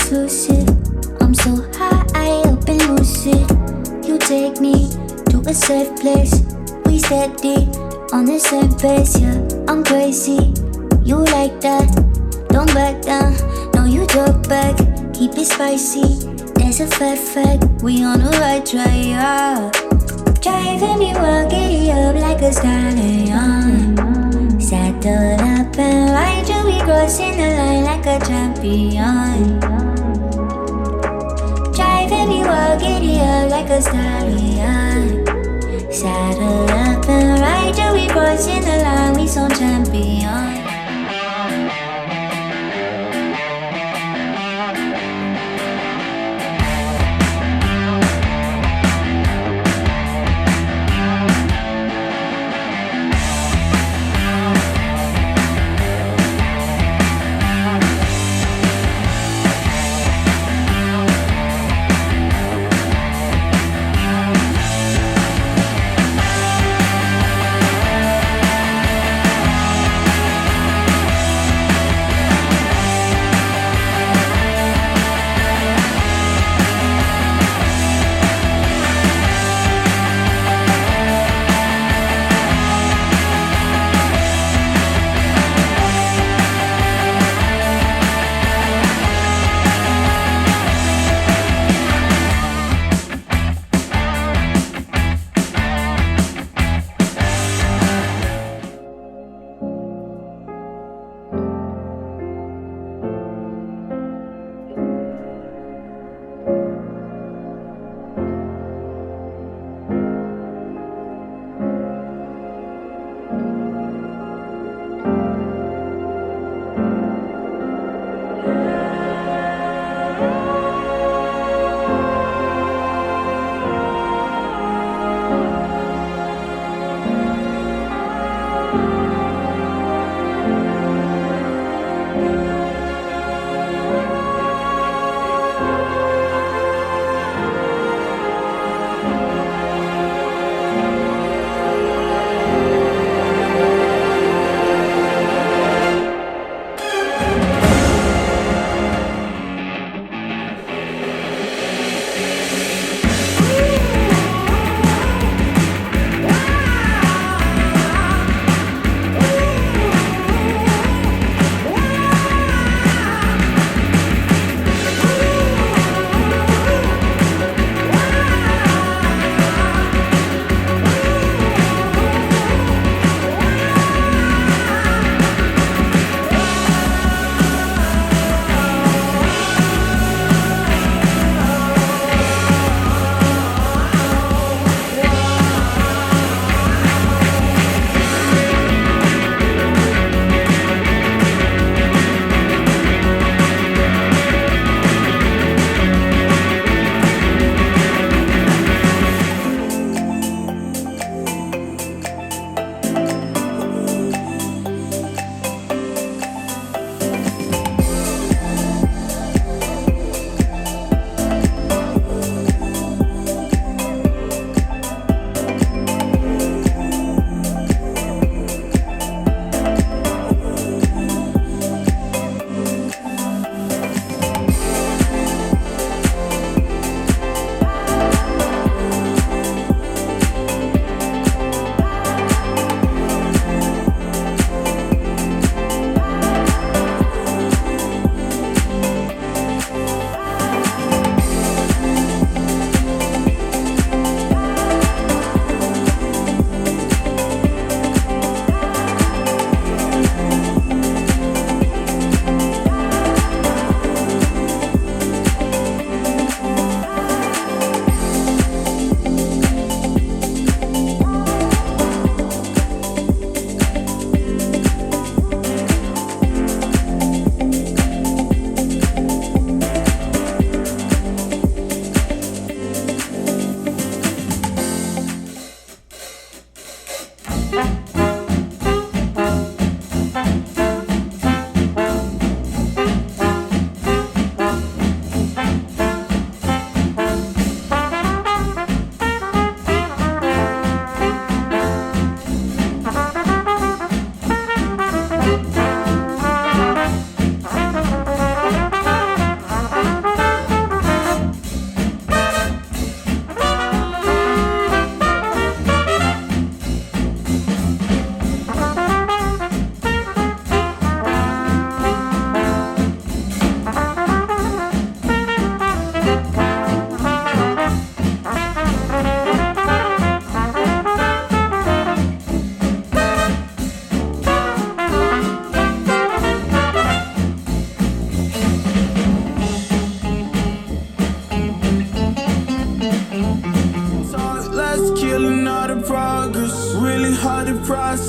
exclusive. I'm so high up and lucid. You take me to a safe place. We steady on the same pace, yeah. I'm crazy, you like that. Don't back down, no you drop back. Keep it spicy, there's a fact. We on the right track, yeah. Driving me wild, giddy up like a stallion. Saddle up and ride till we crossing the line like a champion. Driving me wild, giddy up like a stallion. Saddle up and ride till we crossing the line, we so champion.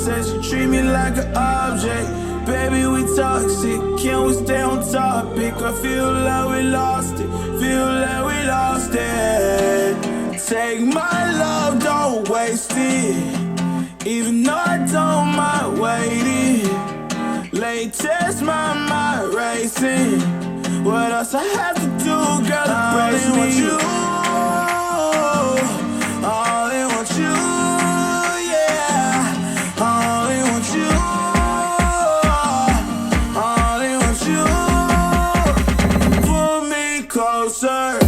says you treat me like an object. Baby, we toxic, can we stay on topic? I feel like we lost it, feel like we lost it. Take my love, don't waste it, even though I don't mind waiting. Latest, my mind racing. What else I have to do, girl, to praise me? You, I only want you, yeah. I only want you, I only want you. Pull me closer.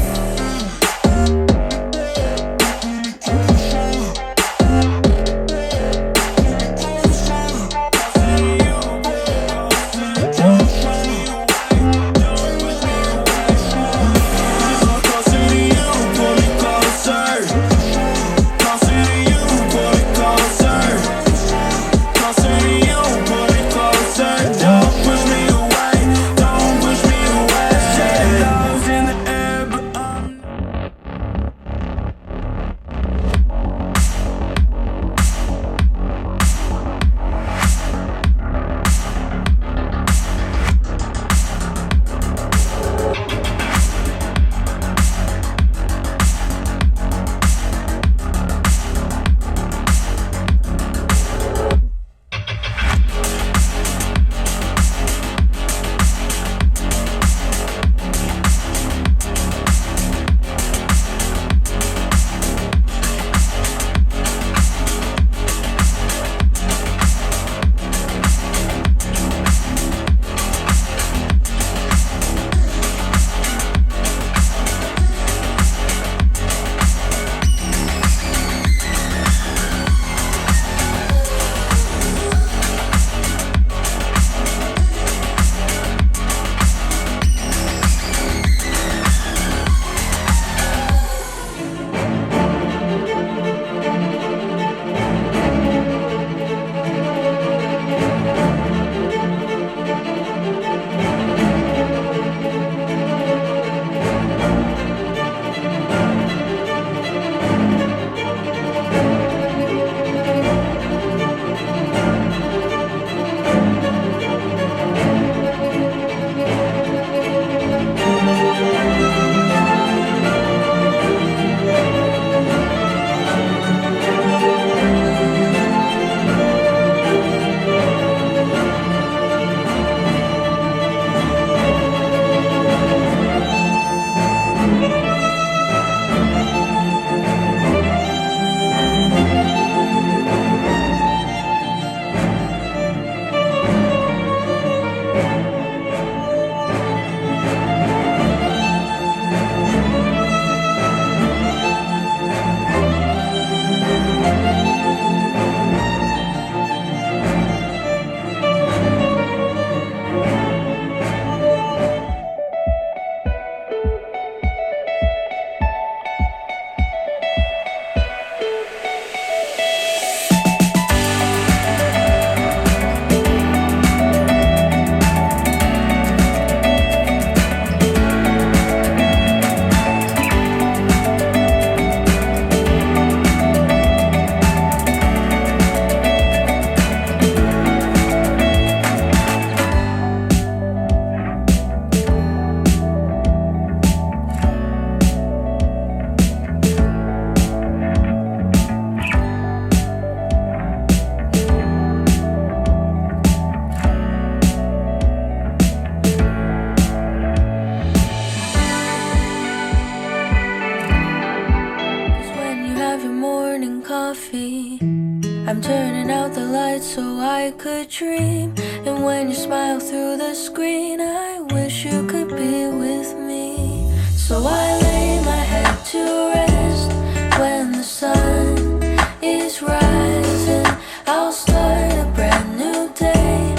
I'm turning out the lights so I could dream. And when you smile through the screen, I wish you could be with me. So I lay my head to rest. When the sun is rising, I'll start a brand new day.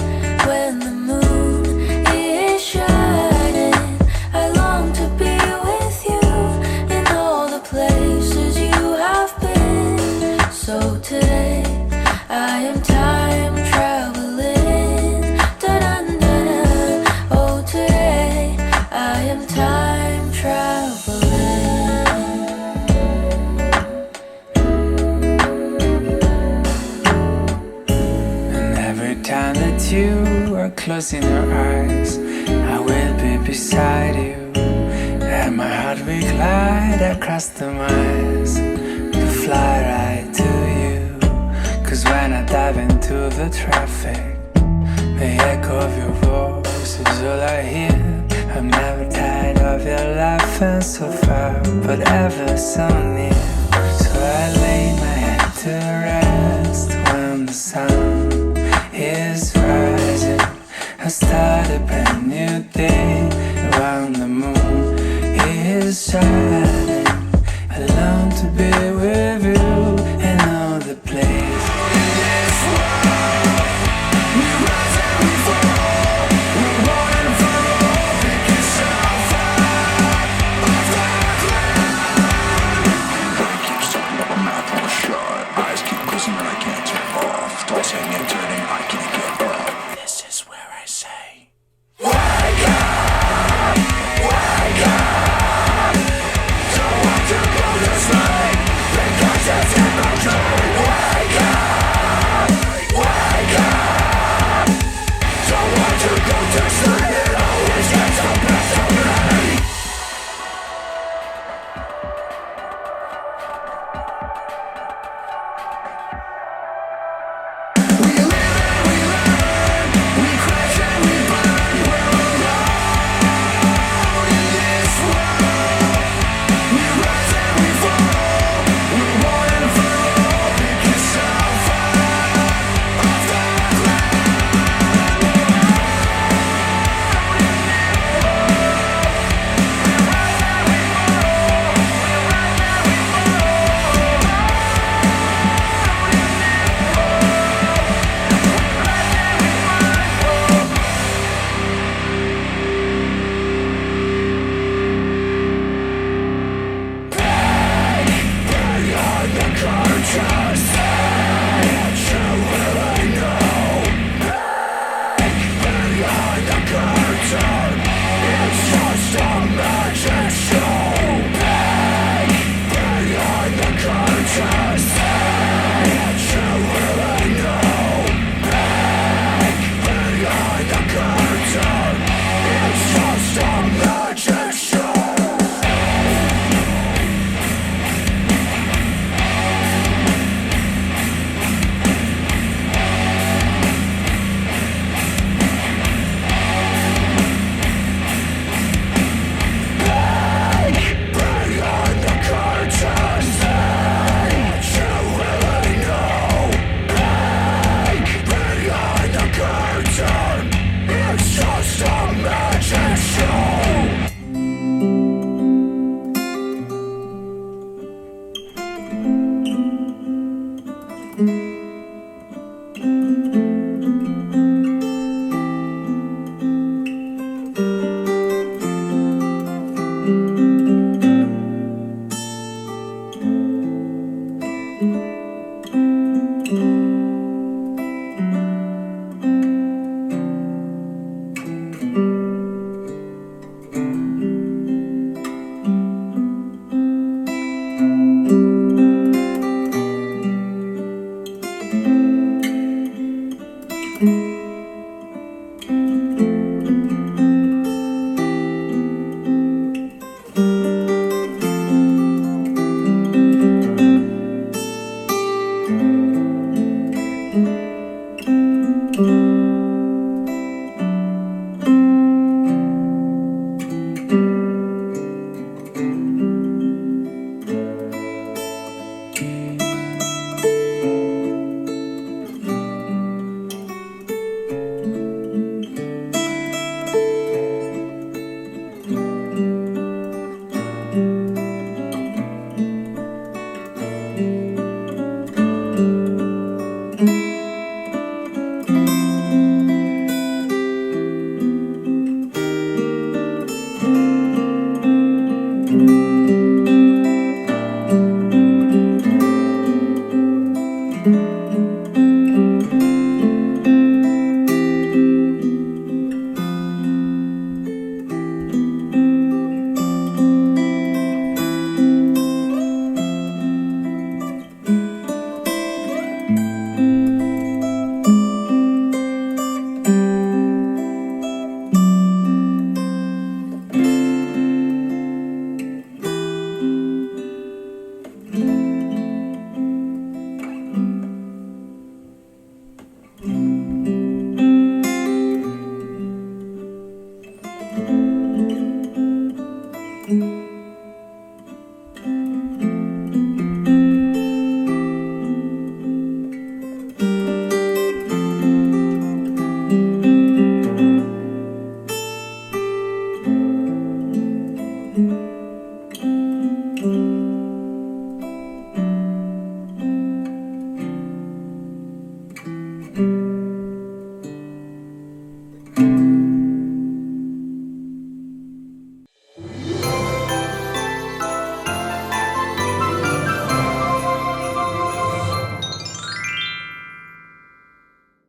When the moon is shining, I long to be with you in all the places you have been. So today I am time traveling. Da-da-da-da. Oh, today I am time traveling. you are closing your eyes, I will be beside you, and my heart will glide across the miles to fly right to you. 'Cause when I dive into the traffic, the echo of your voice is all I hear. I'm never tired of your laughing so far, but ever so near. So I lay my head to rest when the sun is rising. I start a brand new day around the moon is shining. I long to be with you and all the place. This world, we rise and we fall. We're one and for all. Pick yourself up off the ground. I keep stuck, but my mouth won't shut. Eyes keep closing, but I can't turn off. Tossing and turning, I can't get up. This is where I say, wake up, wake up. Don't want to go to sleep because it's in my dream. Wake up, wake up. Don't want to go to sleep, it always gets the best of me. We live and we learn, we crash and we burn. We're alone in this world. We rise and we fall. We're one and for all. Pick yourself up off the me.